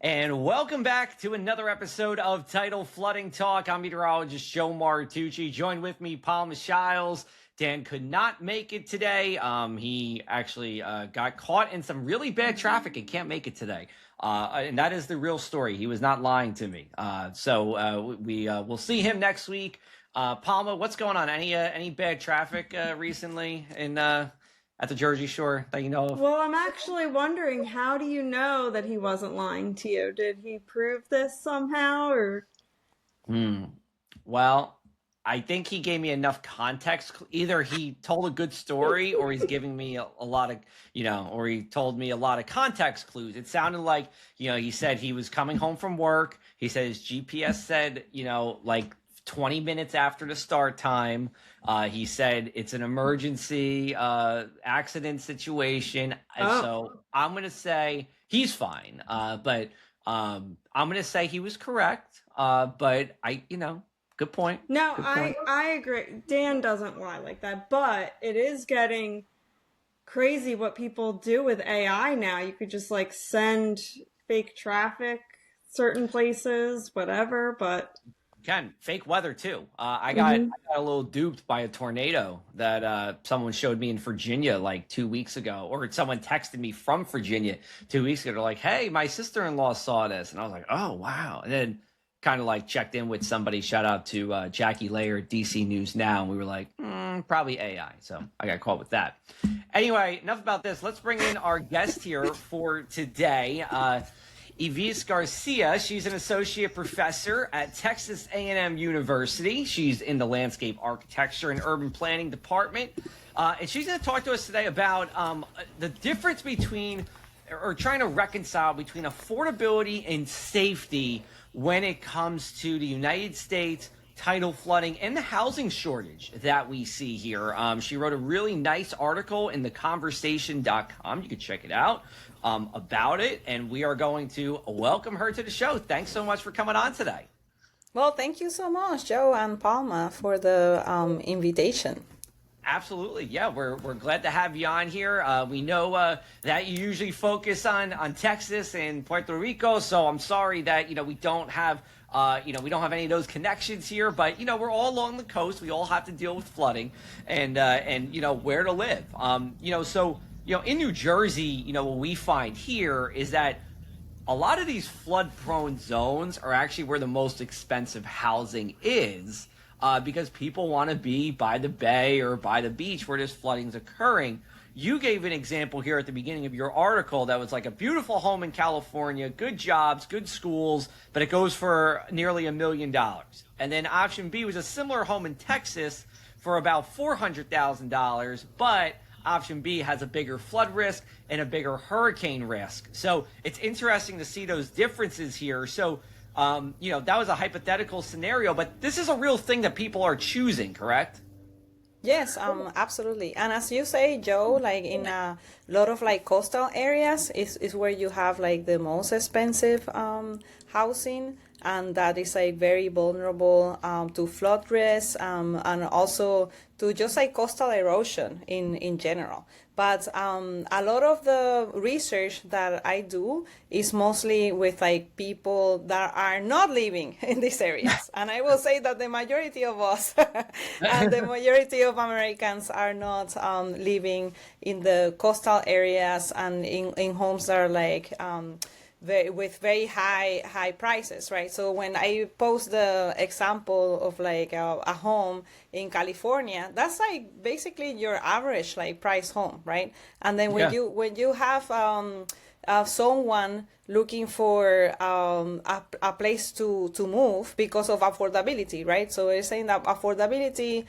And welcome back to another episode of Tidal Flooding Talk. I'm meteorologist Joe Martucci. Joined with me, Palma, Shiles. Dan could not make it today. He actually got caught in some really bad traffic and can't make it today. And that is the real story. He was not lying to me. So we'll see him next week. Palma, what's going on? Any bad traffic recently in at the Jersey Shore that you know of? Well, I'm actually wondering, how do you know that he wasn't lying to you? Did he prove this somehow, or? Well, I think he gave me enough context. Either he told a good story or he's giving me a lot of, or he told me a lot of context clues. It sounded like, he said he was coming home from work. He said his GPS said, like 20 minutes after the start time. He said it's an emergency accident situation. And so I'm going to say he's fine. But I'm going to say he was correct. But good point. No, Good point. I agree. Dan doesn't lie like that, but it is getting crazy what people do with AI now. You could just like send fake traffic certain places, whatever, but Ken, fake weather too. I got a little duped by a tornado that someone showed me in Virginia like 2 weeks ago, or someone texted me from Virginia 2 weeks ago. They're like, "Hey, my sister-in-law saw this," and I was like, "Oh wow!" And then kind of like checked in with somebody. Shout out to Jackie Layer at DC News Now, and we were like, probably AI. So I got caught with that. Anyway, enough about this. Let's bring in our guest here for today. Ivis Garcia. She's an associate professor at Texas A&M University. She's in the landscape architecture and urban planning department. And she's going to talk to us today about the difference between, or trying to reconcile between affordability and safety when it comes to the United States, tidal flooding, and the housing shortage that we see here. She wrote a really nice article in theconversation.com. You can check it out about it. And we are going to welcome her to the show. Thanks so much for coming on today. Well, thank you so much, Joe and Palma, for the invitation. Absolutely. Yeah, we're glad to have you on here. We know that you usually focus on Texas and Puerto Rico, so I'm sorry that we don't have we don't have any of those connections here, but we're all along the coast. We all have to deal with flooding and where to live. So in New Jersey, what we find here is that a lot of these flood-prone zones are actually where the most expensive housing is. Because people want to be by the bay or by the beach where this flooding is occurring. You gave an example here at the beginning of your article that was like a beautiful home in California, good jobs, good schools, but it goes for nearly $1 million. And then option B was a similar home in Texas for about $400,000, but option B has a bigger flood risk and a bigger hurricane risk. So it's interesting to see those differences here. So that was a hypothetical scenario, but this is a real thing that people are choosing, correct? Yes, absolutely. And as you say, Joe, like in a lot of like coastal areas is where you have like the most expensive housing, and that is like very vulnerable to flood risk and also to just like coastal erosion in general. But a lot of the research that I do is mostly with like people that are not living in these areas. And I will say that the majority of us and the majority of Americans are not living in the coastal areas and in homes that are like with very high prices, right? So when I post the example of like a home in California, that's like basically your average like price home, right? And then when you have someone looking for a place to move because of affordability, right? So we're saying that affordability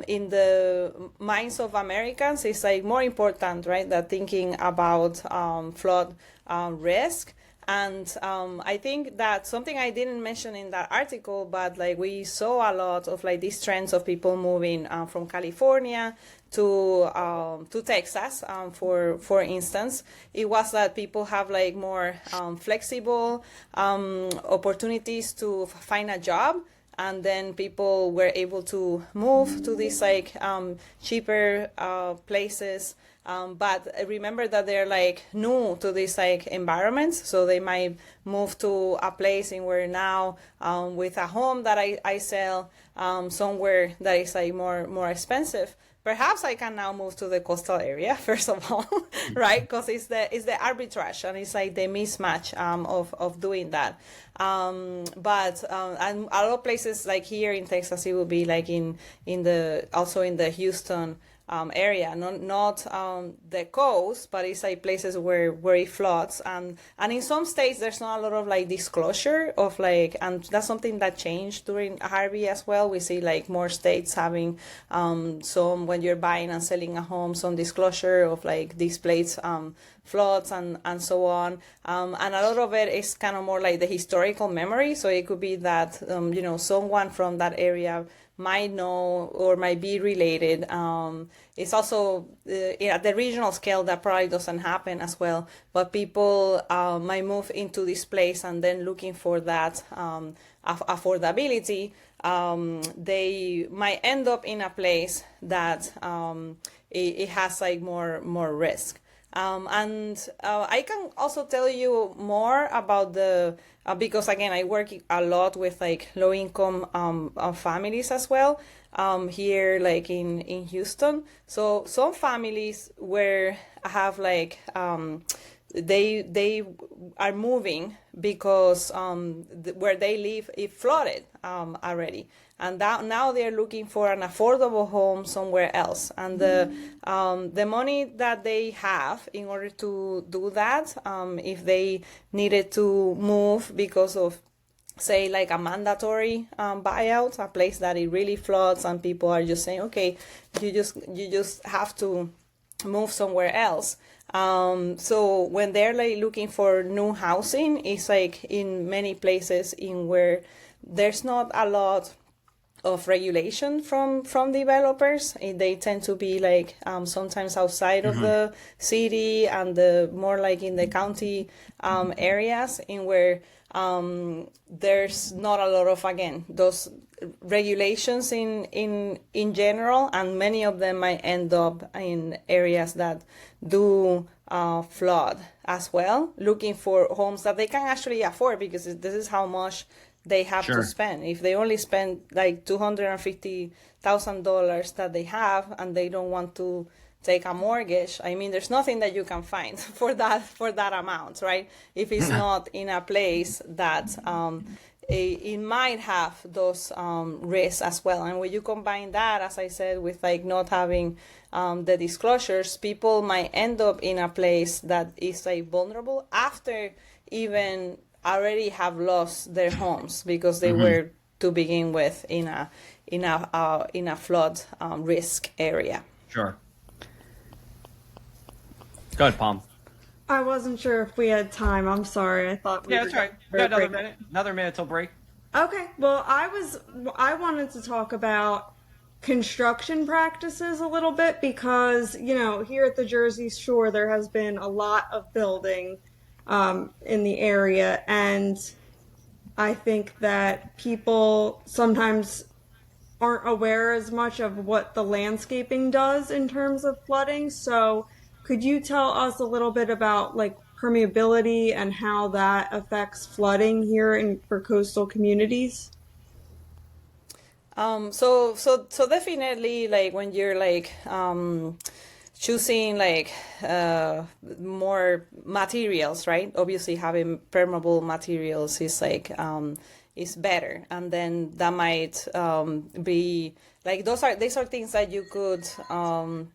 in the minds of Americans is like more important, right, than thinking about flood risk. And I think that something I didn't mention in that article, but like we saw a lot of like these trends of people moving from California to Texas, for instance. It was that people have like more flexible opportunities to find a job and then people were able to move to these like cheaper places. But remember that they're like new to these like environments, so they might move to a place in where now with a home that I sell somewhere that is like more expensive. Perhaps I can now move to the coastal area first of all, right? Because it's the arbitrage and it's like the mismatch of doing that. But and a lot of places like here in Texas, it will be like in the Houston area, not the coast, but it's like places where it floods, and in some states there's not a lot of like disclosure of like, and that's something that changed during Harvey as well. We see like more states having some, when you're buying and selling a home, some disclosure of like these places floods and so on, and a lot of it is kind of more like the historical memory. So it could be that someone from that area might know or might be related. It's also at the regional scale that probably doesn't happen as well, but people might move into this place and then looking for that affordability, they might end up in a place that it has like more risk. And I can also tell you more about the because again I work a lot with like low income families as well here like in Houston. So some families where have like they are moving because where they live it flooded already, and that now they're looking for an affordable home somewhere else, and the money that they have in order to do that, if they needed to move because of say like a mandatory buyout, a place that it really floods and people are just saying, okay, you just have to move somewhere else. So when they're like looking for new housing, it's like in many places in where there's not a lot of regulation from developers. They tend to be like sometimes outside of the city and the more like in the county areas in where there's not a lot of, again, those regulations in general, and many of them might end up in areas that do flood as well, looking for homes that they can actually afford, because this is how much they have to spend. If they only spend like $250,000 that they have and they don't want to take a mortgage, I mean, there's nothing that you can find for that amount, right? If it's not in a place that it might have those risks as well. And when you combine that, as I said, with like not having the disclosures, people might end up in a place that is like vulnerable after even already have lost their homes because they were to begin with in a flood risk area. Sure. Go ahead, Palm. I wasn't sure if we had time. I'm sorry. I thought we that's right. We got another minute till break. Okay. Well, I wanted to talk about construction practices a little bit because, here at the Jersey Shore, there has been a lot of building in the area, and I think that people sometimes aren't aware as much of what the landscaping does in terms of flooding. So could you tell us a little bit about like permeability and how that affects flooding here for coastal communities? So definitely, like when you're like choosing like more materials, right? Obviously, having permeable materials is like is better, and then that might be like these are things that you could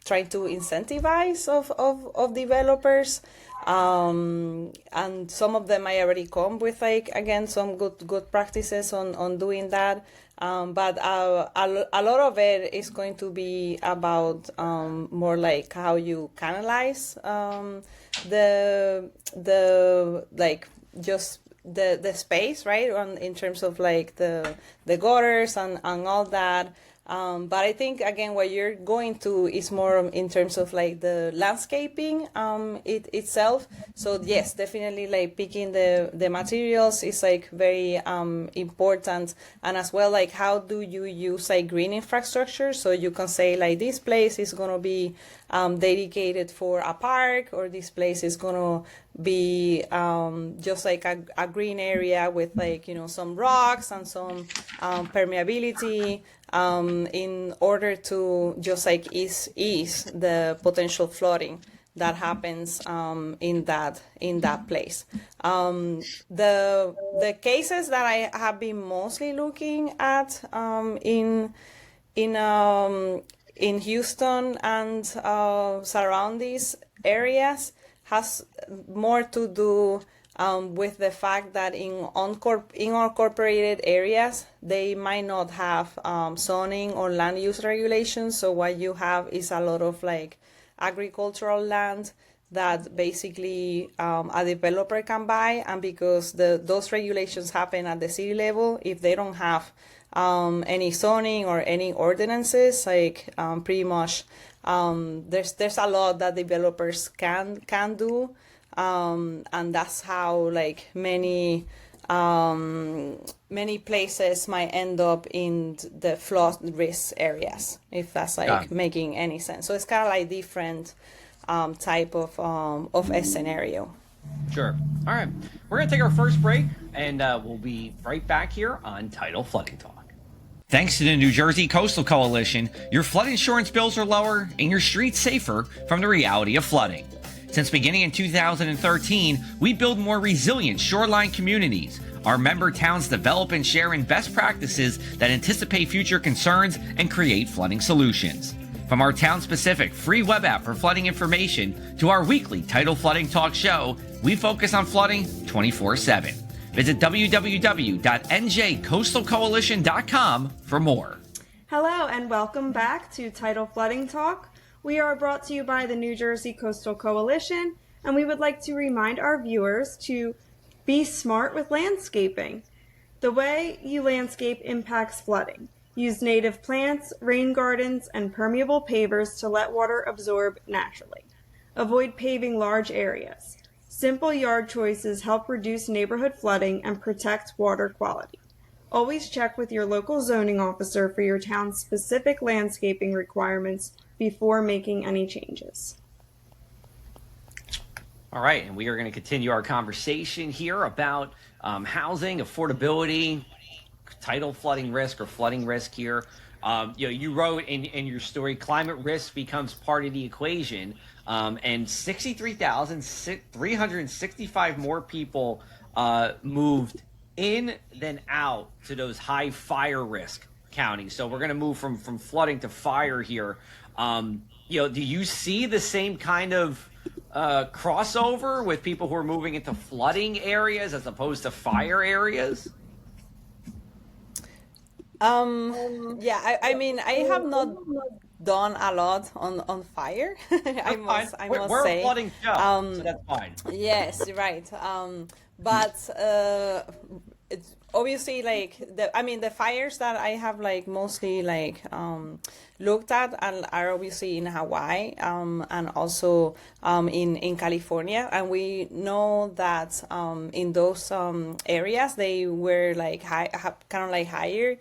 try to incentivize of developers, and some of them might already come with like again some good practices on doing that. But a lot of it is going to be about more like how you canalize the like just the space, right? In terms of like the gutters and all that. But I think again, what you're going to is more in terms of like the landscaping itself. So yes, definitely like picking the materials is like very important, and as well like how do you use like green infrastructure. So you can say like this place is gonna be dedicated for a park, or this place is gonna be just like a green area with like some rocks and some permeability, in order to just like ease the potential flooding that happens in that place. The cases that I have been mostly looking at in Houston and surroundings areas has more to do with the fact that in unincorporated areas, they might not have zoning or land use regulations. So what you have is a lot of like agricultural land that basically a developer can buy. And because those regulations happen at the city level, if they don't have any zoning or any ordinances, like pretty much there's a lot that developers can do. And that's how like many places might end up in the flood risk areas, if that's like making any sense. So it's kind of like different type of a scenario. Sure. All right. We're going to take our first break, and we'll be right back here on Tidal Flooding Talk. Thanks to the New Jersey Coastal Coalition, your flood insurance bills are lower and your streets safer from the reality of flooding. Since beginning in 2013, we build more resilient shoreline communities. Our member towns develop and share in best practices that anticipate future concerns and create flooding solutions. From our town-specific free web app for flooding information to our weekly Tidal Flooding Talk show, we focus on flooding 24/7. Visit www.njcoastalcoalition.com for more. Hello and welcome back to Tidal Flooding Talk. We are brought to you by the New Jersey Coastal Coalition, and we would like to remind our viewers to be smart with landscaping. The way you landscape impacts flooding. Use native plants, rain gardens, and permeable pavers to let water absorb naturally. Avoid paving large areas. Simple yard choices help reduce neighborhood flooding and protect water quality. Always check with your local zoning officer for your town's specific landscaping requirements before making any changes. All right, and we are going to continue our conversation here about housing, affordability, tidal flooding risk or flooding risk here. You wrote in your story, climate risk becomes part of the equation, and 63,365 more people moved in than out to those high fire risk counties. So we're going to move from flooding to fire here. Do you see the same kind of crossover with people who are moving into flooding areas as opposed to fire areas? I mean, I have not done a lot on fire. I must we're say. a flooding show, so that's fine. Yes, right. But it's obviously like the fires that I have like mostly like looked at are obviously in Hawaii and also in California, and we know that in those areas they were like kind of like higher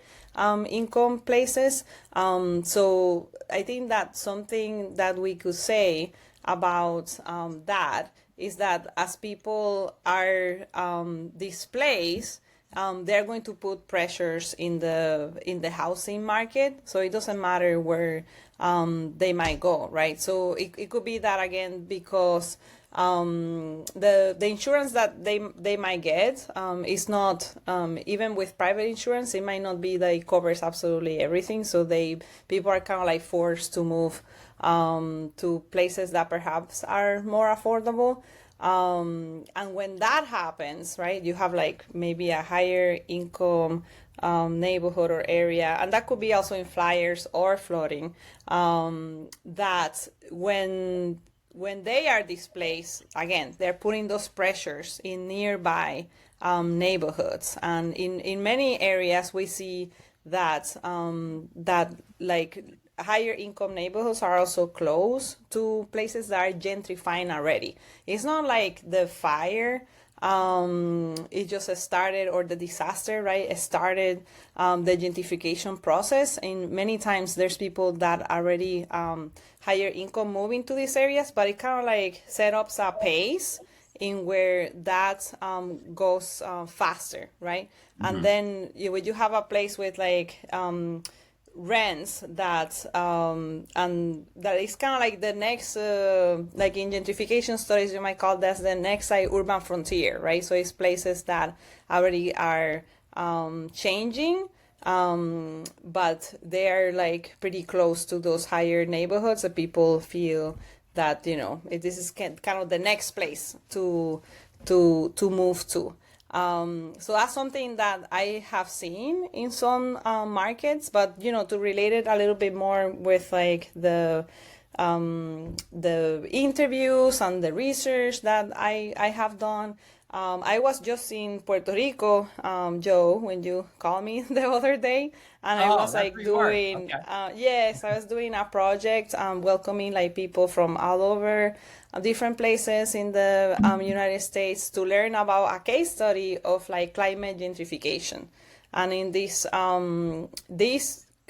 income places. So I think that something that we could say about that is that as people are displaced, they're going to put pressures in the housing market. So it doesn't matter where they might go, right? So it could be that again because the insurance that they might get is not even with private insurance, it might not be that it covers absolutely everything. So people are kind of like forced to move to places that perhaps are more affordable. And when that happens, right, you have like maybe a higher income neighborhood or area, and that could be also in fires or flooding, that when they are displaced, again, they're putting those pressures in nearby neighborhoods. And in many areas, we see that like higher income neighborhoods are also close to places that are gentrifying already. It's not like the fire it just started, or the disaster, right? It started the gentrification process, and many times there's people that already higher income moving to these areas, but it kind of like set up a pace in where that goes faster, right? And then when you have a place with like rents that and that is kind of like the next like in gentrification studies you might call that the next like urban frontier, right? So it's places that already are changing, but they are like pretty close to those higher neighborhoods that people feel that this is kind of the next place to move to. So that's something that I have seen in some markets, but to relate it a little bit more with like the interviews and the research that I have done. I was just in Puerto Rico, Joe, when you called me the other day, and I was like doing, yes, I was doing a project, welcoming like people from all over different places in the United States to learn about a case study of like climate gentrification. And in this climate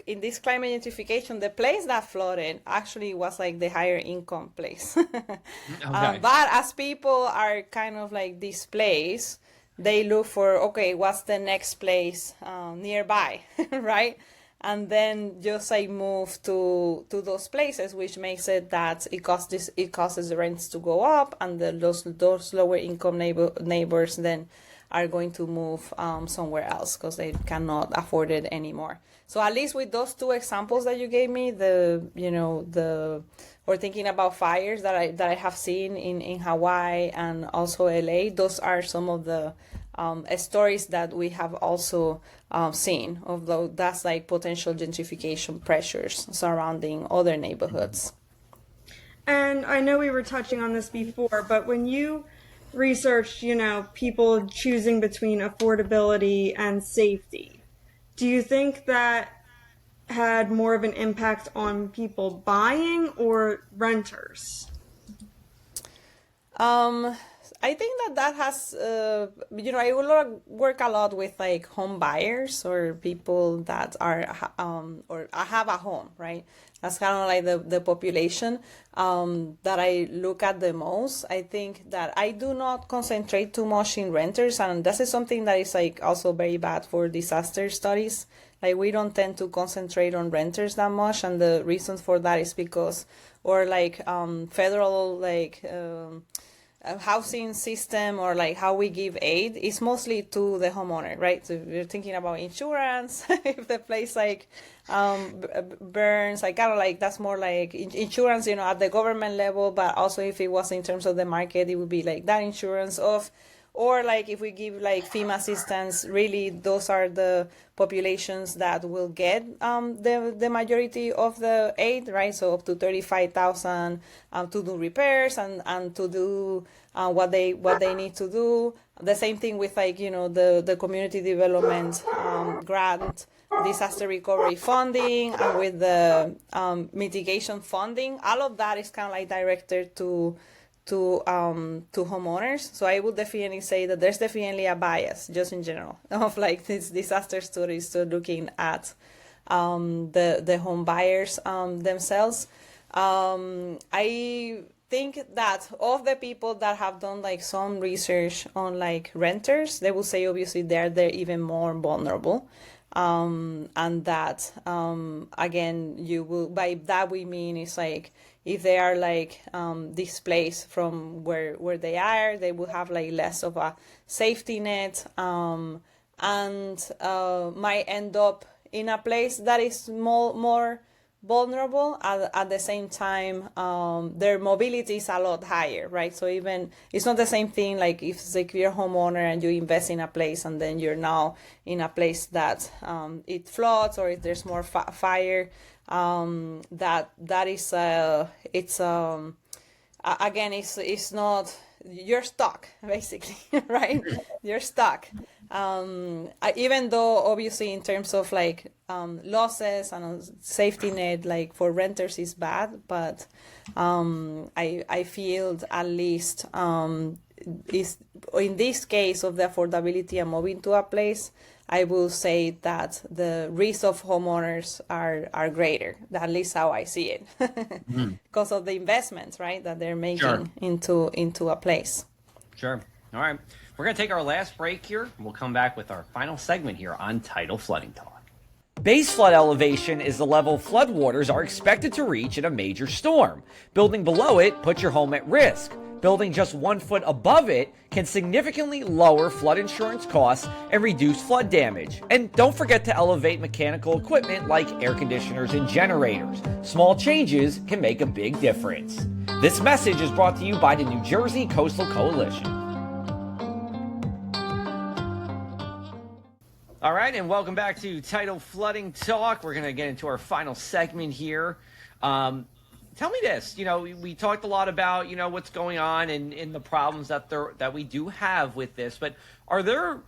gentrification, the place that flooded actually was like the higher income place. But as people are kind of like displaced, they look for, okay, what's the next place nearby, right? And then just like move to those places, which makes it that it causes the rents to go up, and those lower income neighbors then are going to move somewhere else because they cannot afford it anymore. So at least with those two examples that you gave me, or thinking about fires that I have seen in Hawaii and also LA, those are some of the stories that we have also seen, although that's like potential gentrification pressures surrounding other neighborhoods. And I know we were touching on this before, but when you researched, people choosing between affordability and safety, do you think that had more of an impact on people buying or renters? I think that has, I will work a lot with like home buyers or people that are, or have a home, right? That's kind of like the population that I look at the most. I think that I do not concentrate too much in renters, and this is something that is like also very bad for disaster studies. Like we don't tend to concentrate on renters that much, and the reason for that is because, or like federal like housing system, or like how we give aid is mostly to the homeowner, right? So you're thinking about insurance. If the place like burns, like kind of like that's more like insurance, at the government level, but also if it was in terms of the market, it would be like that insurance of, or like if we give like FEMA assistance, really those are the populations that will get the majority of the aid, right? So up to 35,000 to do repairs and to do what they need to do. The same thing with like the community development grant, disaster recovery funding, and with the mitigation funding. All of that is kind of like directed to homeowners. So I would definitely say that there's definitely a bias just in general of like these disaster studies to looking at the home buyers themselves. I think that of the people that have done like some research on like renters, they will say obviously they're even more vulnerable. And that again, you will, by that we mean it's like if they are like displaced from where they are, they will have like less of a safety net, and might end up in a place that is more vulnerable. At the same time, their mobility is a lot higher, right? So even it's not the same thing like if you're a homeowner and you invest in a place and then you're now in a place that it floods, or if there's more fire, that is it's again it's not, you're stuck basically, right? You're stuck. Even though obviously in terms of like losses and safety net, like for renters is bad, but I feel at least is in this case of the affordability and moving to a place, I will say that the risk of homeowners are greater. At least how I see it, because of the investments, right, that they're making into a place. Sure. All right. We're going to take our last break here, and we'll come back with our final segment here on Tidal Flooding Talk. Base flood elevation is the level floodwaters are expected to reach in a major storm. Building below it puts your home at risk. Building just 1 foot above it can significantly lower flood insurance costs and reduce flood damage. And don't forget to elevate mechanical equipment like air conditioners and generators. Small changes can make a big difference. This message is brought to you by the New Jersey Coastal Coalition. All right, and welcome back to Tidal Flooding Talk. We're going to get into our final segment here. Tell me this, we talked a lot about, what's going on and the problems that we do have with this, but are there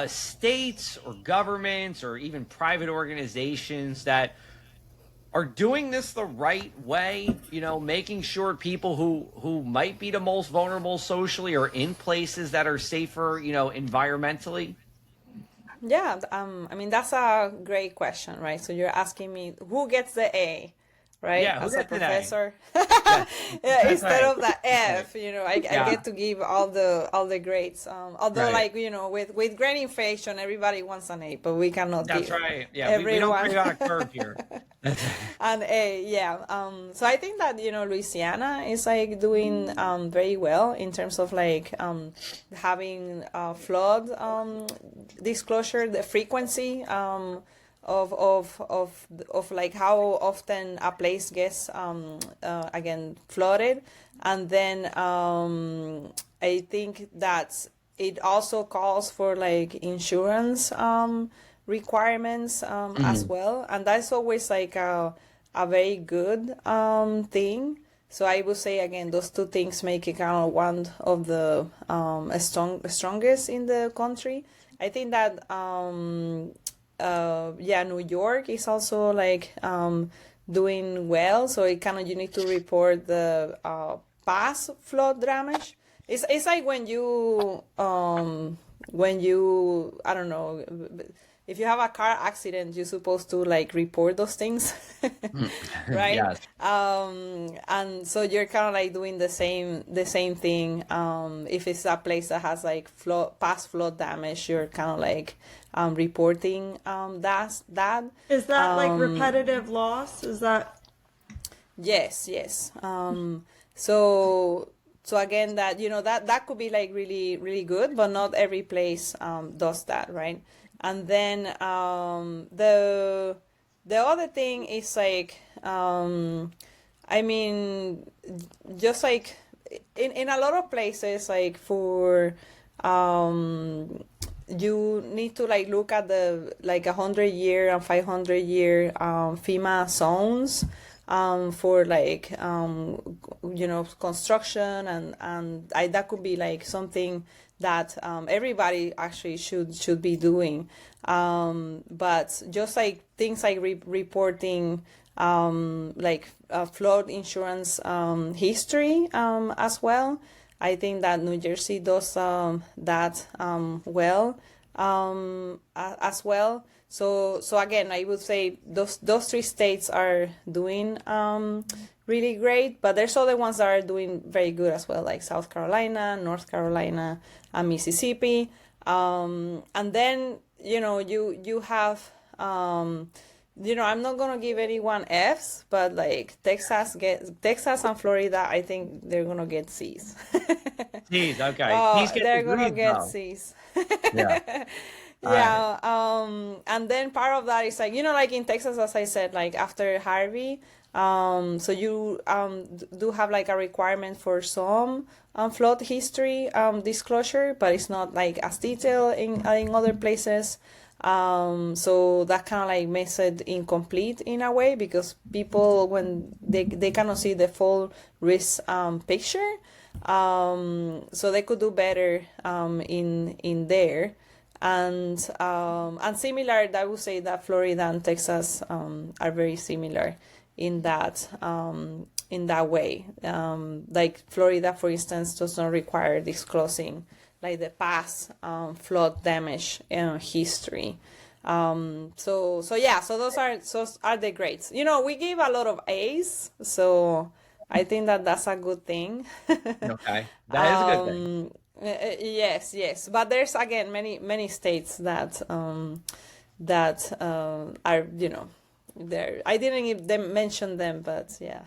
states or governments or even private organizations that are doing this the right way, making sure people who might be the most vulnerable socially are in places that are safer, environmentally? Yeah, I mean, that's a great question, right? So you're asking me who gets the A, right? Yeah, as a professor. Yeah, instead right. of the F, I get to give all the grades. Although, Right. with grade inflation, everybody wants an A, but we cannot That's give right. Yeah, we don't bring on a curve here. an A, yeah. So I think that Louisiana is like doing very well in terms of like having flood disclosure, the frequency of like how often a place gets again flooded, and then I think that it also calls for like insurance requirements as well, and that's always like a very good thing. So I would say again, those two things make it kind of one of the strongest in the country. I think that New York is also like doing well. So it kind of, you need to report the past flood damage. It's like when you I don't know, if you have a car accident, you're supposed to like report those things, right? Yes. And so you're kind of like doing the same thing. If it's a place that has like past flood damage, you're kind of like reporting that. Is that like repetitive loss? Is that? Yes. So again, that that could be like really, really good, but not every place does that, right? And then the other thing is like I mean, just like in a lot of places, like for you need to like look at the like 100-year and 500-year FEMA zones for like construction, and that could be like something that everybody actually should be doing, but just like things like reporting like flood insurance history as well. I think that New Jersey does that well as well. So again, I would say those three states are doing really great, but there's other ones that are doing very good as well, like South Carolina, North Carolina, and Mississippi. And then you have I'm not gonna give anyone Fs, but like Texas and Florida, I think they're gonna get Cs. C's, okay. They're gonna get though. Cs. Yeah. Yeah. And then part of that is like, like in Texas, as I said, like after Harvey, so you do have like a requirement for some flood history disclosure, but it's not like as detailed in other places. So that kind of like makes it incomplete in a way, because people, when they cannot see the full risk picture, so they could do better in there. And similar, I would say that Florida and Texas are very similar in that way. Like Florida, for instance, does not require disclosing like the past flood damage history. So those are the grades. We give a lot of A's, so I think that that's a good thing. Okay, that is a good thing. Yes, but there's again many states that are there. I didn't even mention them, but yeah,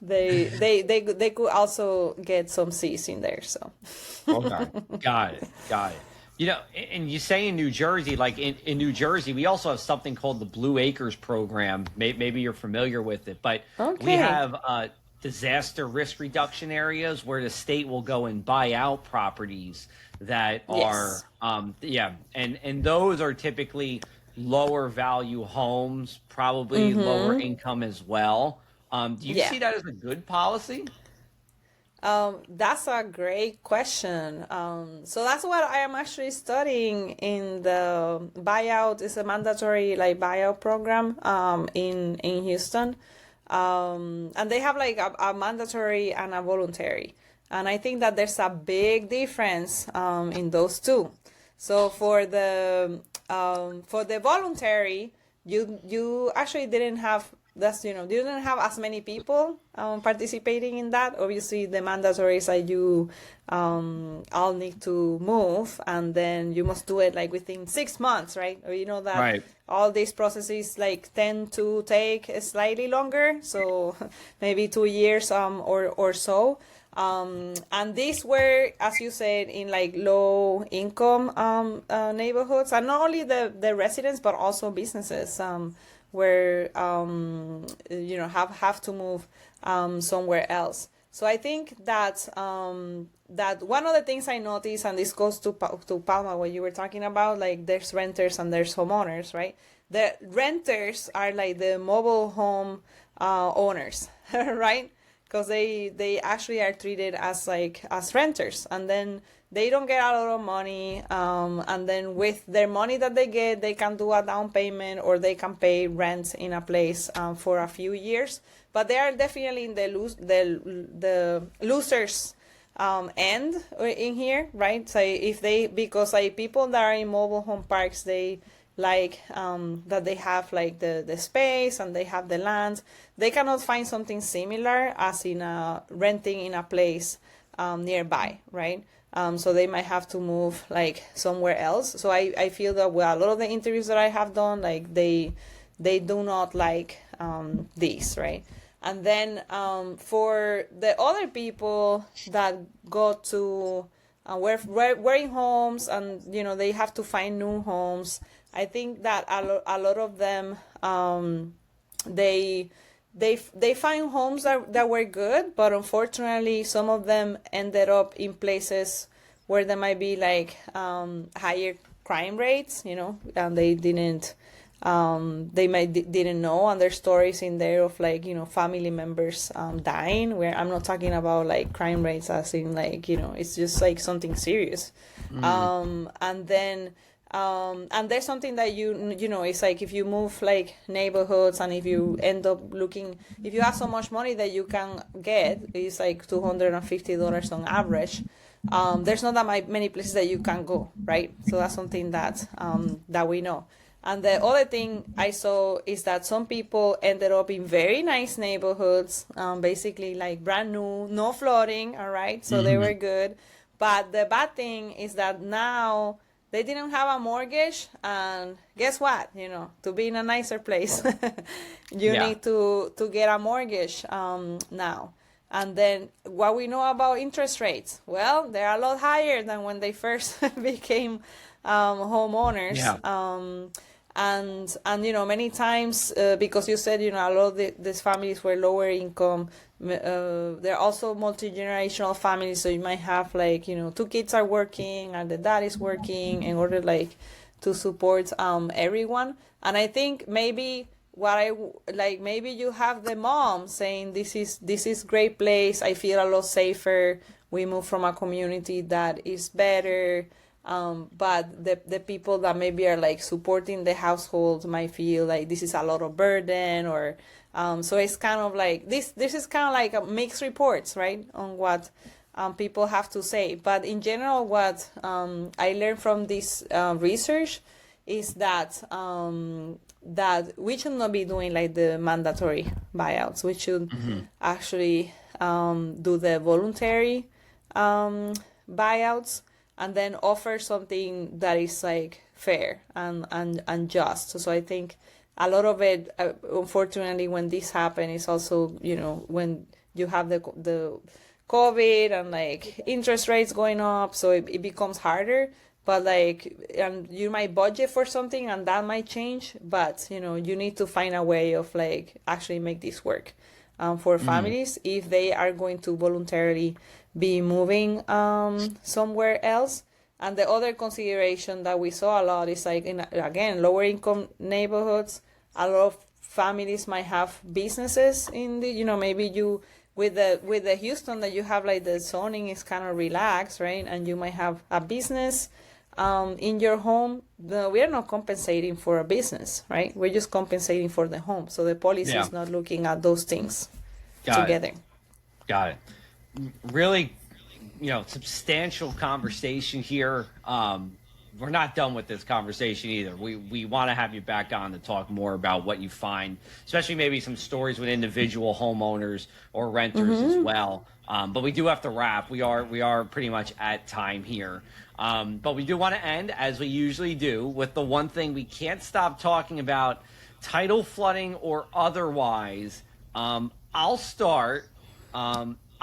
they could also get some C's in there. So Okay, got it. And you say in New Jersey, like in New Jersey, we also have something called the Blue Acres program. Maybe you're familiar with it, but we okay, have disaster risk reduction areas where the state will go and buy out properties that are, yes, and those are typically lower value homes, probably lower income as well. Do you yeah. see that as a good policy? That's a great question. So that's what I am actually studying in the buyout. It's a mandatory like buyout program in Houston, and they have like a mandatory and a voluntary. And I think that there's a big difference in those two. So for the voluntary, you actually didn't have you didn't have as many people participating in that. Obviously, the mandatory is that you all need to move, and then you must do it like within 6 months, right? Or that Right. all these processes like tend to take slightly longer, so maybe 2 years or so. And these were, as you said, in like low income neighborhoods, and not only the residents but also businesses where have to move somewhere else. So I think that that one of the things I noticed, and this goes to Palma, what you were talking about, like there's renters and there's homeowners, right? The renters are like the mobile home owners, right? Because they actually are treated as renters, and then they don't get a lot of money, and then with their money that they get, they can do a down payment or they can pay rent in a place for a few years. But they are definitely in the losers end in here, right? So because like people that are in mobile home parks, they like that they have like the space and they have the land. They cannot find something similar as in renting in a place nearby, right? So they might have to move like somewhere else. So I feel that with a lot of the interviews that I have done, like they do not like this, right? And then for the other people that go to we're in homes, and they have to find new homes. I think that a lot of them they find homes that were good, but unfortunately some of them ended up in places where there might be like higher crime rates, and they didn't didn't know, and there's stories in there of like family members dying, where I'm not talking about like crime rates as in like it's just like something serious. And then and there's something that it's like if you move like neighborhoods, and if you end up if you have so much money that you can get, it's like $250 on average. There's not that many places that you can go, right? So that's something that we know. And the other thing I saw is that some people ended up in very nice neighborhoods, basically like brand new, no flooding, all right? So they were good. But the bad thing is that now they didn't have a mortgage, and guess what? To be in a nicer place, you need to get a mortgage now. And then what we know about interest rates, well, they're a lot higher than when they first became homeowners. Yeah. And many times because you said a lot of these families were lower income. They're also multi-generational families, so you might have like 2 kids are working and the dad is working in order like to support everyone. And I think maybe maybe you have the mom saying this is great place, I feel a lot safer, we moved from a community that is better, But the people that maybe are like supporting the household might feel like this is a lot of burden, or so it's kind of like this is kind of like a mixed reports, right, on what people have to say. But in general, what I learned from this research is that that we should not be doing like the mandatory buyouts. We should actually do the voluntary buyouts, and then offer something that is like fair and just. So I think a lot of it, unfortunately, when this happened, is also, you know, when you have the COVID and like interest rates going up, so it becomes harder. But like, and you might budget for something and that might change, but you know, you need to find a way of like actually make this work for families if they are going to voluntarily be moving somewhere else. And the other consideration that we saw a lot is like, in again, lower income neighborhoods, a lot of families might have businesses in the, you know, maybe you with the Houston, that you have like the zoning is kind of relaxed, right? And you might have a business in your home. We are not compensating for a business, right? We're just compensating for the home. So the policy is not looking at those things together. Got it. Really, you know, substantial conversation here. We're not done with this conversation either. We want to have you back on to talk more about what you find, especially maybe some stories with individual homeowners or renters as well. But we do have to wrap. We are pretty much at time here. But we do want to end, as we usually do, with the one thing we can't stop talking about: tidal flooding or otherwise. I'll start.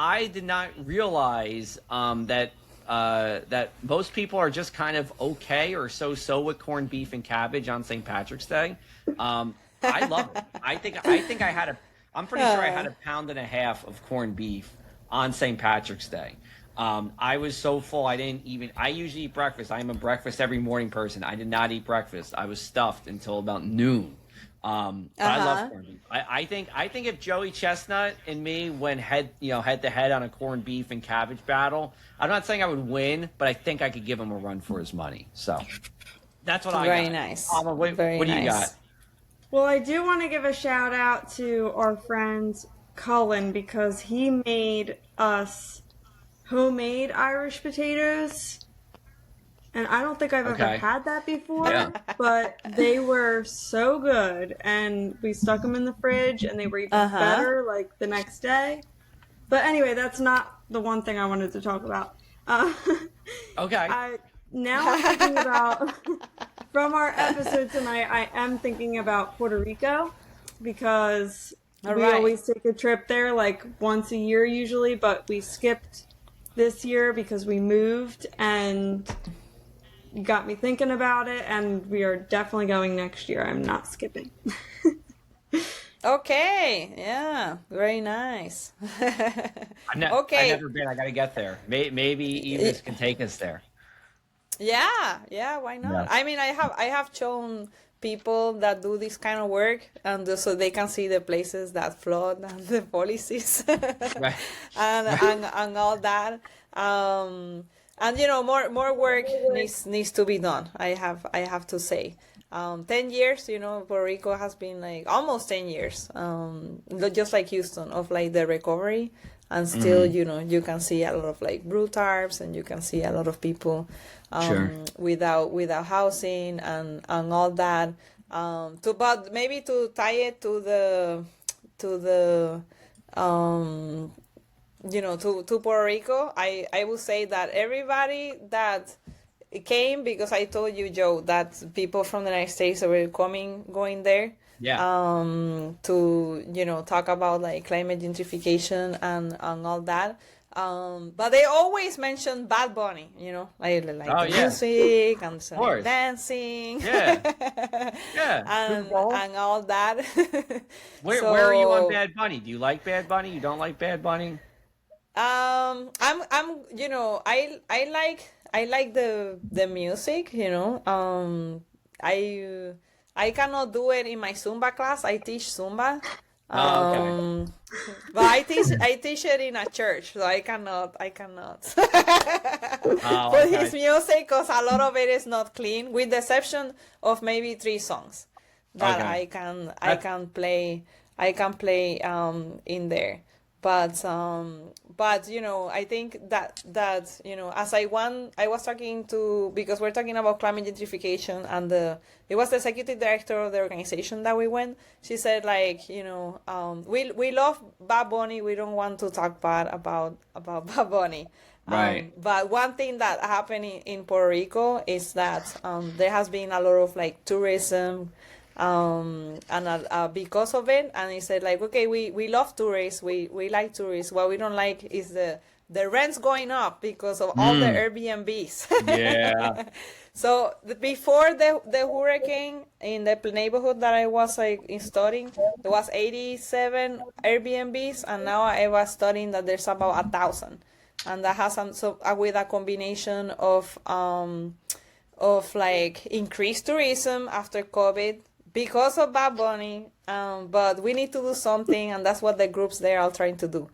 I did not realize that that most people are just kind of okay or so with corned beef and cabbage on St. Patrick's Day. I love it. I think I had I'm pretty sure I had a pound and a half of corned beef on St. Patrick's Day. I was so full I usually eat breakfast. I'm a breakfast every morning person. I did not eat breakfast. I was stuffed until about noon. But I love corned beef. I think if Joey Chestnut and me went head to head on a corned beef and cabbage battle, I'm not saying I would win, but I think I could give him a run for his money. So that's what I got. Very nice. Palma, what do you got? Well, I do want to give a shout out to our friend Cullen, because he made us homemade Irish potatoes. And I don't think I've ever had that before, but they were so good. And we stuck them in the fridge, and they were even better like the next day. But anyway, that's not the one thing I wanted to talk about. Now I'm thinking about, from our episode tonight, I am thinking about Puerto Rico, because we always take a trip there like once a year usually, but we skipped this year because we moved, and got me thinking about it, and we are definitely going next year. I'm not skipping. Okay, yeah, very nice. I've never been. I got to get there. Maybe Ivis can take us there. Yeah, why not? Yeah. I mean, I have shown people that do this kind of work, and so they can see the places that flood and the policies, and all that. And you know, more work needs to be done. I have to say, 10 years. You know, Puerto Rico has been like almost 10 years, just like Houston, of like the recovery, and still, you know, you can see a lot of like blue tarps, and you can see a lot of people without housing and all that. But maybe to tie it to the you know, to Puerto Rico, I would say that everybody that came, because I told you, Joe, that people from the United States were going there. Yeah. To, you know, talk about like climate gentrification and all that. But they always mention Bad Bunny, you know, like music and dancing. and all that. Where are you on Bad Bunny? Do you like Bad Bunny? You don't like Bad Bunny? I'm you know, I like the music, you know. I cannot do it in my Zumba class. I teach Zumba, Oh, okay. But I teach it in a church, so I cannot Oh, put okay. his music because a lot of it is not clean, with the exception of maybe 3 songs that Okay. I can play in there. But you know, I think that you know, as I was talking to, because we're talking about climate gentrification, and it was the executive director of the organization that we went. She said, like, you know, we love Bad Bunny. We don't want to talk bad about Bad Bunny. Right. But one thing that happened in Puerto Rico is that there has been a lot of like tourism, and because of it, and he said, like, okay, we love tourists, we like tourists. What we don't like is the rents going up because of all the Airbnbs. Yeah. So before the hurricane, in the neighborhood that I was like studying, there was 87 Airbnbs, and now I was studying that there's about 1,000, and that has with a combination of like increased tourism after COVID because of Bad Bunny. But we need to do something, and that's what the groups there are trying to do.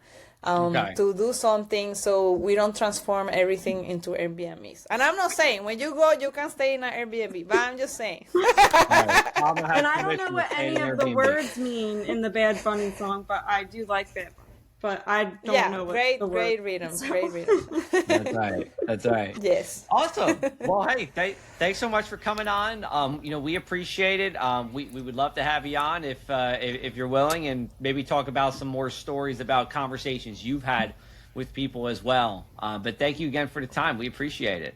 Okay. To do something so we don't transform everything into Airbnbs. And I'm not saying when you go you can stay in an Airbnb, but I'm just saying. Right. Palma has And I don't know permission what to stay any in of the Airbnb. words mean in the Bad Bunny song, but I do like Bad Bunny. But I don't know what great the great word. rhythm, So- great rhythm. That's right. That's right. Yes. Awesome. Well, hey, thanks so much for coming on. You know, we appreciate it. We would love to have you on if you're willing, and maybe talk about some more stories about conversations you've had with people as well. But thank you again for the time. We appreciate it.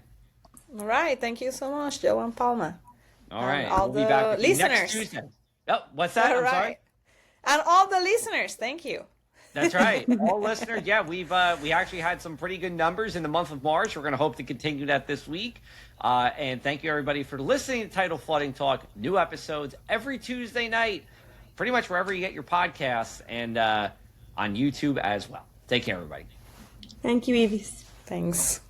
All right. Thank you so much, Joe and Palma. All right. all We'll be back the with you next listeners. Tuesday. Oh, what's that? All I'm right. sorry. And all the listeners, thank you. That's right. All listeners, yeah, we actually had some pretty good numbers in the month of March. We're going to hope to continue that this week. And thank you, everybody, for listening to Tidal Flooding Talk. New episodes every Tuesday night, pretty much wherever you get your podcasts, and on YouTube as well. Take care, everybody. Thank you, Ivis. Thanks.